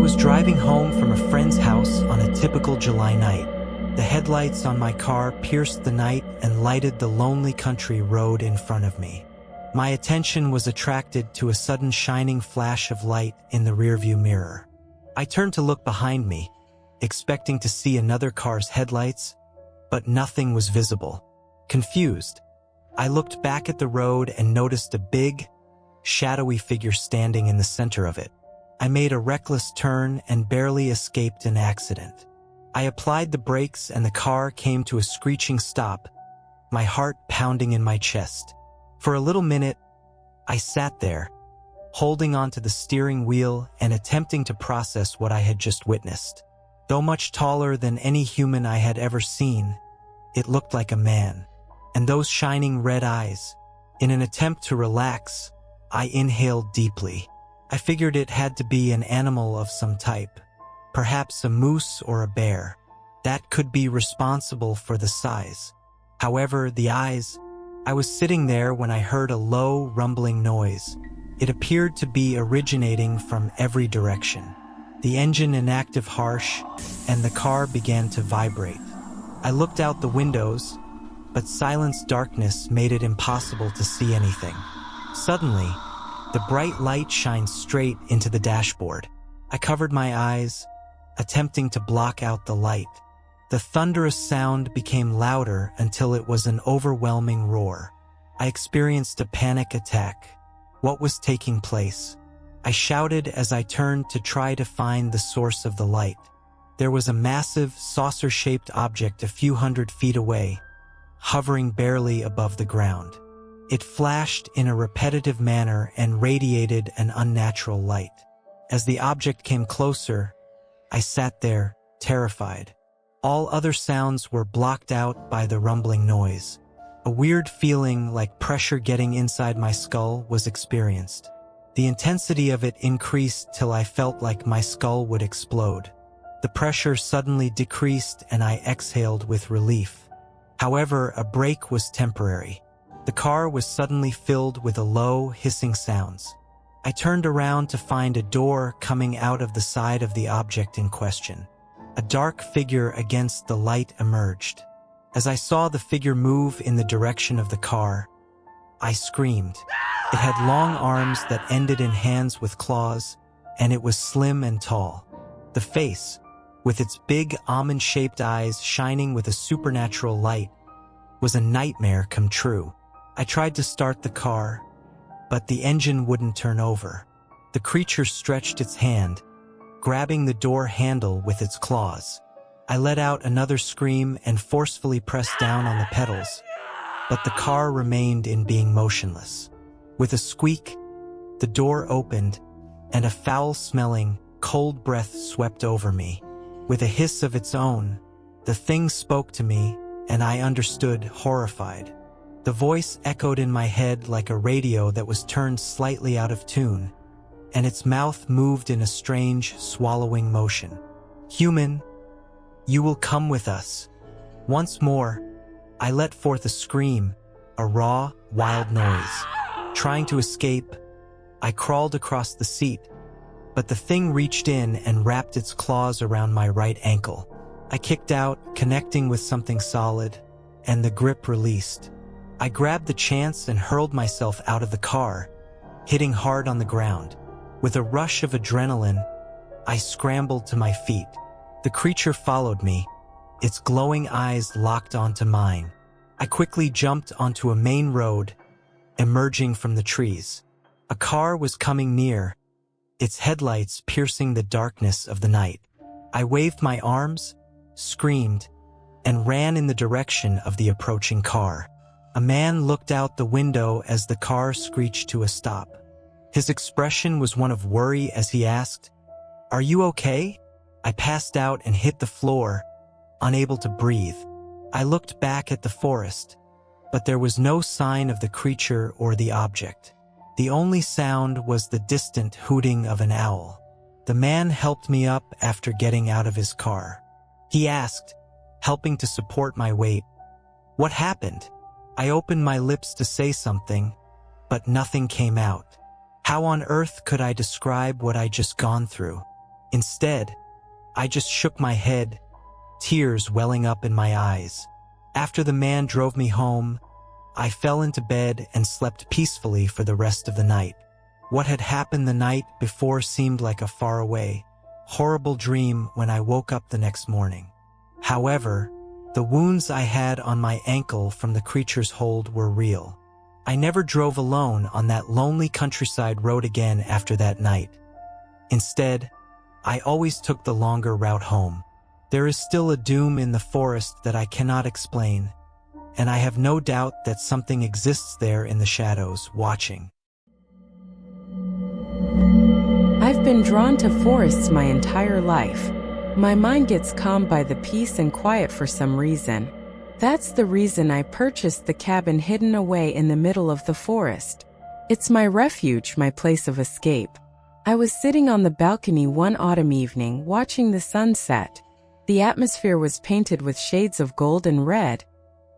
was driving home from a friend's house on a typical July night. The headlights on my car pierced the night and lighted the lonely country road in front of me. My attention was attracted to a sudden shining flash of light in the rearview mirror. I turned to look behind me, expecting to see another car's headlights, but nothing was visible. Confused, I looked back at the road and noticed a big, shadowy figure standing in the center of it. I made a reckless turn and barely escaped an accident. I applied the brakes and the car came to a screeching stop, my heart pounding in my chest. For a little minute, I sat there, holding onto the steering wheel and attempting to process what I had just witnessed. Though much taller than any human I had ever seen, it looked like a man. And those shining red eyes. In an attempt to relax, I inhaled deeply. I figured it had to be an animal of some type, perhaps a moose or a bear. That could be responsible for the size. However, the eyes. I was sitting there when I heard a low, rumbling noise. It appeared to be originating from every direction. The engine inactive harsh, and the car began to vibrate. I looked out the windows, but silenced darkness made it impossible to see anything. Suddenly, the bright light shined straight into the dashboard. I covered my eyes, attempting to block out the light. The thunderous sound became louder until it was an overwhelming roar. I experienced a panic attack. What was taking place? I shouted as I turned to try to find the source of the light. There was a massive, saucer-shaped object a few hundred feet away, hovering barely above the ground. It flashed in a repetitive manner and radiated an unnatural light. As the object came closer, I sat there, terrified. All other sounds were blocked out by the rumbling noise. A weird feeling like pressure getting inside my skull was experienced. The intensity of it increased till I felt like my skull would explode. The pressure suddenly decreased and I exhaled with relief. However, a break was temporary. The car was suddenly filled with a low, hissing sounds. I turned around to find a door coming out of the side of the object in question. A dark figure against the light emerged. As I saw the figure move in the direction of the car, I screamed. It had long arms that ended in hands with claws, and it was slim and tall. The face, with its big almond-shaped eyes shining with a supernatural light, was a nightmare come true. I tried to start the car, but the engine wouldn't turn over. The creature stretched its hand, grabbing the door handle with its claws. I let out another scream and forcefully pressed down on the pedals, but the car remained in being motionless. With a squeak, the door opened, and a foul-smelling, cold breath swept over me. With a hiss of its own, the thing spoke to me, and I understood, horrified. The voice echoed in my head like a radio that was turned slightly out of tune, and its mouth moved in a strange, swallowing motion. "Human, you will come with us." Once more, I let forth a scream, a raw, wild noise. Trying to escape, I crawled across the seat, but the thing reached in and wrapped its claws around my right ankle. I kicked out, connecting with something solid, and the grip released. I grabbed the chance and hurled myself out of the car, hitting hard on the ground. With a rush of adrenaline, I scrambled to my feet. The creature followed me, its glowing eyes locked onto mine. I quickly jumped onto a main road, emerging from the trees. A car was coming near, its headlights piercing the darkness of the night. I waved my arms, screamed, and ran in the direction of the approaching car. A man looked out the window as the car screeched to a stop. His expression was one of worry as he asked, "Are you okay?" I passed out and hit the floor, unable to breathe. I looked back at the forest, but there was no sign of the creature or the object. The only sound was the distant hooting of an owl. The man helped me up after getting out of his car. He asked, helping to support my weight, "What happened?" I opened my lips to say something, but nothing came out. How on earth could I describe what I'd just gone through? Instead, I just shook my head, tears welling up in my eyes. After the man drove me home, I fell into bed and slept peacefully for the rest of the night. What had happened the night before seemed like a faraway, horrible dream when I woke up the next morning. However, the wounds I had on my ankle from the creature's hold were real. I never drove alone on that lonely countryside road again after that night. Instead, I always took the longer route home. There is still a doom in the forest that I cannot explain, and I have no doubt that something exists there in the shadows, watching. I've been drawn to forests my entire life. My mind gets calmed by the peace and quiet for some reason. That's the reason I purchased the cabin hidden away in the middle of the forest. It's my refuge, my place of escape. I was sitting on the balcony one autumn evening watching the sunset. The atmosphere was painted with shades of gold and red,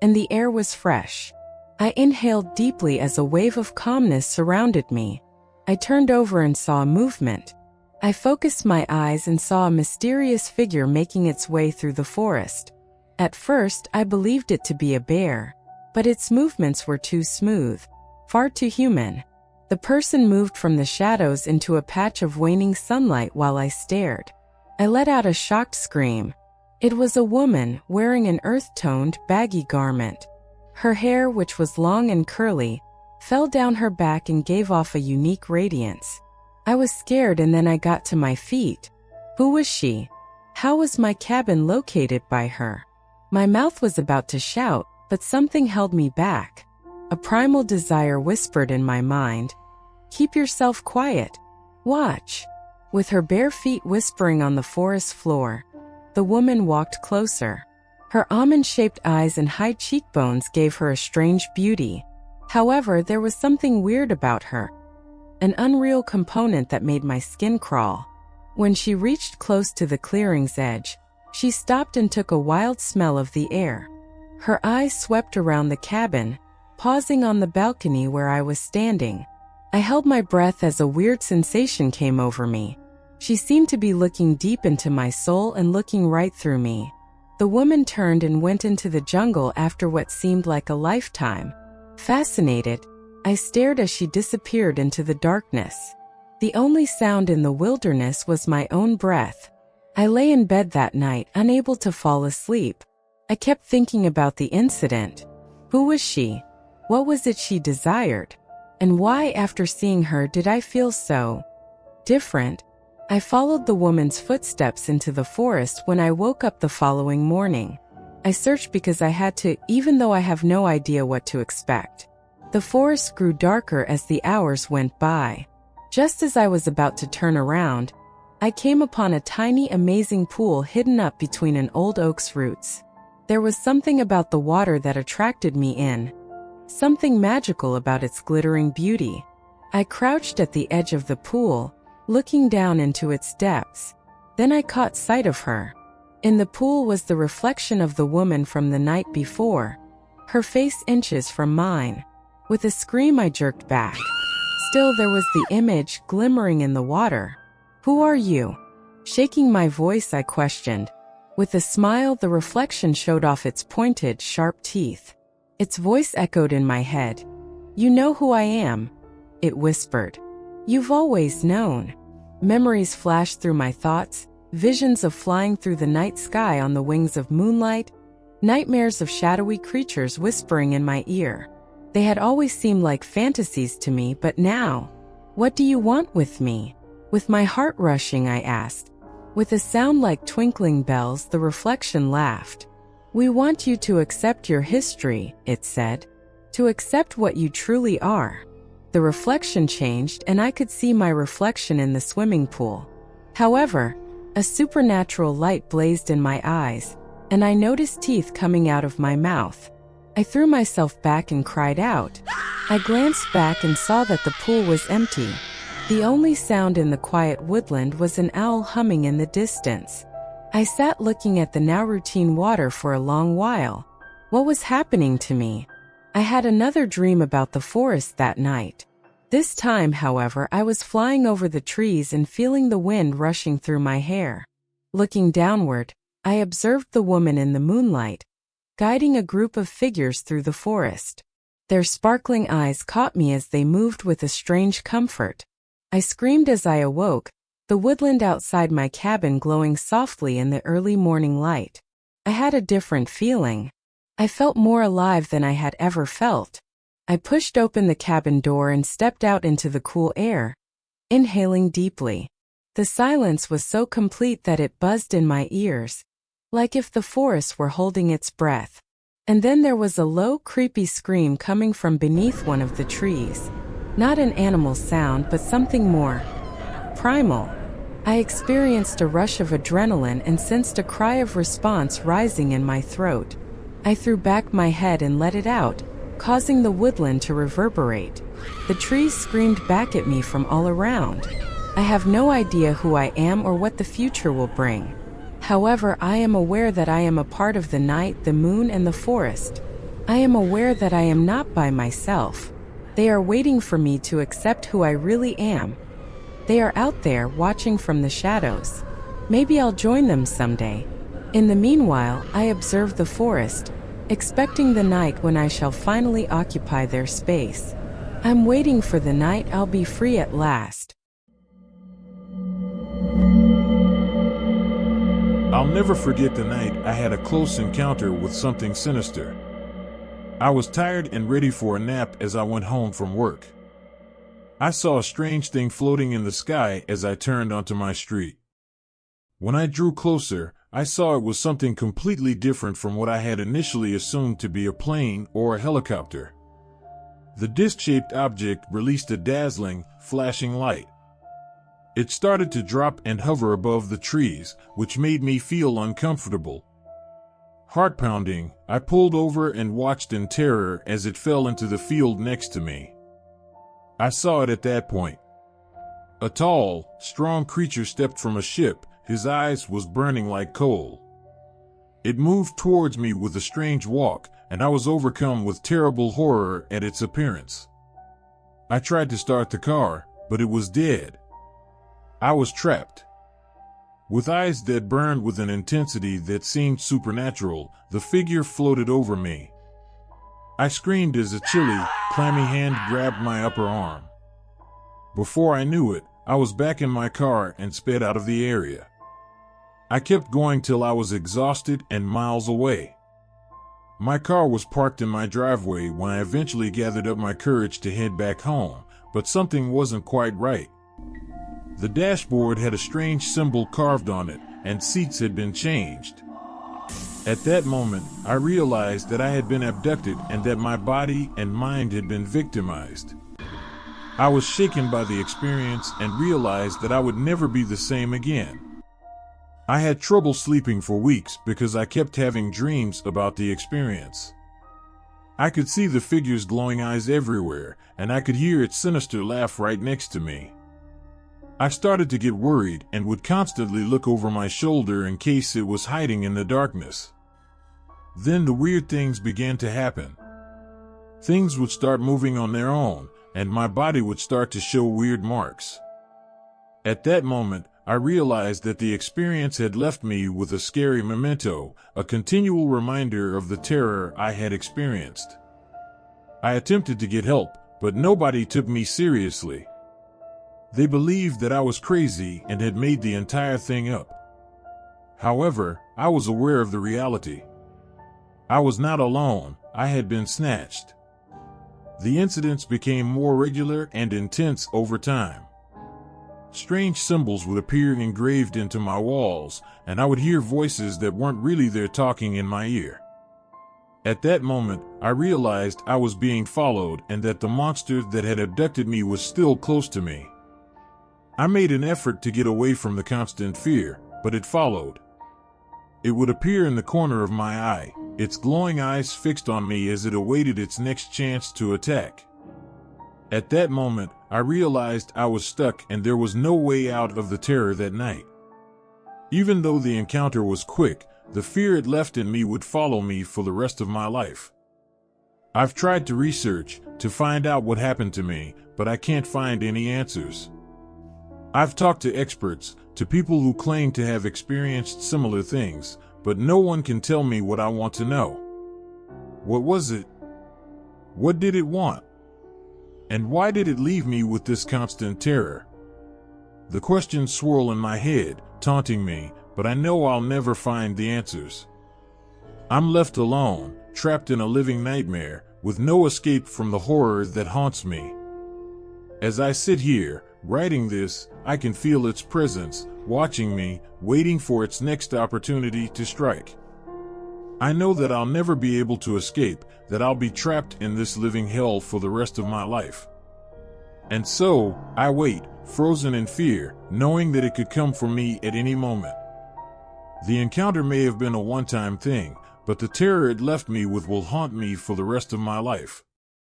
and the air was fresh. I inhaled deeply as a wave of calmness surrounded me. I turned over and saw a movement. I focused my eyes and saw a mysterious figure making its way through the forest. At first, I believed it to be a bear, but its movements were too smooth, far too human. The person moved from the shadows into a patch of waning sunlight while I stared. I let out a shocked scream. It was a woman wearing an earth-toned, baggy garment. Her hair, which was long and curly, fell down her back and gave off a unique radiance. I was scared and then I got to my feet. Who was she? How was my cabin located by her? My mouth was about to shout, but something held me back. A primal desire whispered in my mind, "Keep yourself quiet. Watch." With her bare feet whispering on the forest floor, the woman walked closer. Her almond-shaped eyes and high cheekbones gave her a strange beauty. However, there was something weird about her, an unreal component that made my skin crawl. When she reached close to the clearing's edge, she stopped and took a wild smell of the air. Her eyes swept around the cabin, pausing on the balcony where I was standing. I held my breath as a weird sensation came over me. She seemed to be looking deep into my soul and looking right through me. The woman turned and went into the jungle after what seemed like a lifetime. Fascinated, I stared as she disappeared into the darkness. The only sound in the wilderness was my own breath. I lay in bed that night, unable to fall asleep. I kept thinking about the incident. Who was she? What was it she desired? And why, after seeing her, did I feel so different? I followed the woman's footsteps into the forest when I woke up the following morning. I searched because I had to, even though I have no idea what to expect. The forest grew darker as the hours went by. Just as I was about to turn around, I came upon a tiny, amazing pool hidden up between an old oak's roots. There was something about the water that attracted me in, something magical about its glittering beauty. I crouched at the edge of the pool, looking down into its depths. Then I caught sight of her. In the pool was the reflection of the woman from the night before, her face inches from mine. With a scream, I jerked back. Still, there was the image glimmering in the water. "Who are you?" Shaking my voice, I questioned. With a smile, the reflection showed off its pointed, sharp teeth. Its voice echoed in my head. "You know who I am," it whispered. "You've always known." Memories flashed through my thoughts, visions of flying through the night sky on the wings of moonlight, nightmares of shadowy creatures whispering in my ear. They had always seemed like fantasies to me, but now, "What do you want with me?" With my heart rushing, I asked. With a sound like twinkling bells, the reflection laughed. "We want you to accept your history," it said. "To accept what you truly are." The reflection changed, and I could see my reflection in the swimming pool. However, a supernatural light blazed in my eyes, and I noticed teeth coming out of my mouth. I threw myself back and cried out. I glanced back and saw that the pool was empty. The only sound in the quiet woodland was an owl humming in the distance. I sat looking at the now routine water for a long while. What was happening to me? I had another dream about the forest that night. This time, however, I was flying over the trees and feeling the wind rushing through my hair. Looking downward, I observed the woman in the moonlight, guiding a group of figures through the forest. Their sparkling eyes caught me as they moved with a strange comfort. I screamed as I awoke, the woodland outside my cabin glowing softly in the early morning light. I had a different feeling. I felt more alive than I had ever felt. I pushed open the cabin door and stepped out into the cool air, inhaling deeply. The silence was so complete that it buzzed in my ears, like if the forest were holding its breath. And then there was a low, creepy scream coming from beneath one of the trees. Not an animal sound, but something more primal. I experienced a rush of adrenaline and sensed a cry of response rising in my throat. I threw back my head and let it out, causing the woodland to reverberate. The trees screamed back at me from all around. I have no idea who I am or what the future will bring. However, I am aware that I am a part of the night, the moon, and the forest. I am aware that I am not by myself. They are waiting for me to accept who I really am. They are out there watching from the shadows. Maybe I'll join them someday. In the meanwhile, I observe the forest, expecting the night when I shall finally occupy their space. I'm waiting for the night I'll be free at last. I'll never forget the night I had a close encounter with something sinister. I was tired and ready for a nap as I went home from work. I saw a strange thing floating in the sky as I turned onto my street. When I drew closer, I saw it was something completely different from what I had initially assumed to be a plane or a helicopter. The disc-shaped object released a dazzling, flashing light. It started to drop and hover above the trees, which made me feel uncomfortable. Heart-pounding, I pulled over and watched in terror as it fell into the field next to me. I saw it at that point. A tall, strong creature stepped from a ship. His eyes was burning like coal. It moved towards me with a strange walk, and I was overcome with terrible horror at its appearance. I tried to start the car, but it was dead. I was trapped. With eyes that burned with an intensity that seemed supernatural, the figure floated over me. I screamed as a chilly, clammy hand grabbed my upper arm. Before I knew it, I was back in my car and sped out of the area. I kept going till I was exhausted and miles away. My car was parked in my driveway when I eventually gathered up my courage to head back home, but something wasn't quite right. The dashboard had a strange symbol carved on it, and seats had been changed. At that moment, I realized that I had been abducted and that my body and mind had been victimized. I was shaken by the experience and realized that I would never be the same again. I had trouble sleeping for weeks because I kept having dreams about the experience. I could see the figure's glowing eyes everywhere, and I could hear its sinister laugh right next to me. I started to get worried and would constantly look over my shoulder in case it was hiding in the darkness. Then the weird things began to happen. Things would start moving on their own, and my body would start to show weird marks. At that moment, I realized that the experience had left me with a scary memento, a continual reminder of the terror I had experienced. I attempted to get help, but nobody took me seriously. They believed that I was crazy and had made the entire thing up. However, I was aware of the reality. I was not alone. I had been snatched. The incidents became more regular and intense over time. Strange symbols would appear engraved into my walls, and I would hear voices that weren't really there talking in my ear. At that moment, I realized I was being followed and that the monster that had abducted me was still close to me. I made an effort to get away from the constant fear, but it followed. It would appear in the corner of my eye, its glowing eyes fixed on me as it awaited its next chance to attack. At that moment, I realized I was stuck and there was no way out of the terror that night. Even though the encounter was quick, the fear it left in me would follow me for the rest of my life. I've tried to research to find out what happened to me, but I can't find any answers. I've talked to experts, to people who claim to have experienced similar things, but no one can tell me what I want to know. What was it? What did it want? And why did it leave me with this constant terror? The questions swirl in my head, taunting me, but I know I'll never find the answers. I'm left alone, trapped in a living nightmare, with no escape from the horror that haunts me. As I sit here, writing this, I can feel its presence, watching me, waiting for its next opportunity to strike. I know that I'll never be able to escape, that I'll be trapped in this living hell for the rest of my life. And so, I wait, frozen in fear, knowing that it could come for me at any moment. The encounter may have been a one-time thing, but the terror it left me with will haunt me for the rest of my life.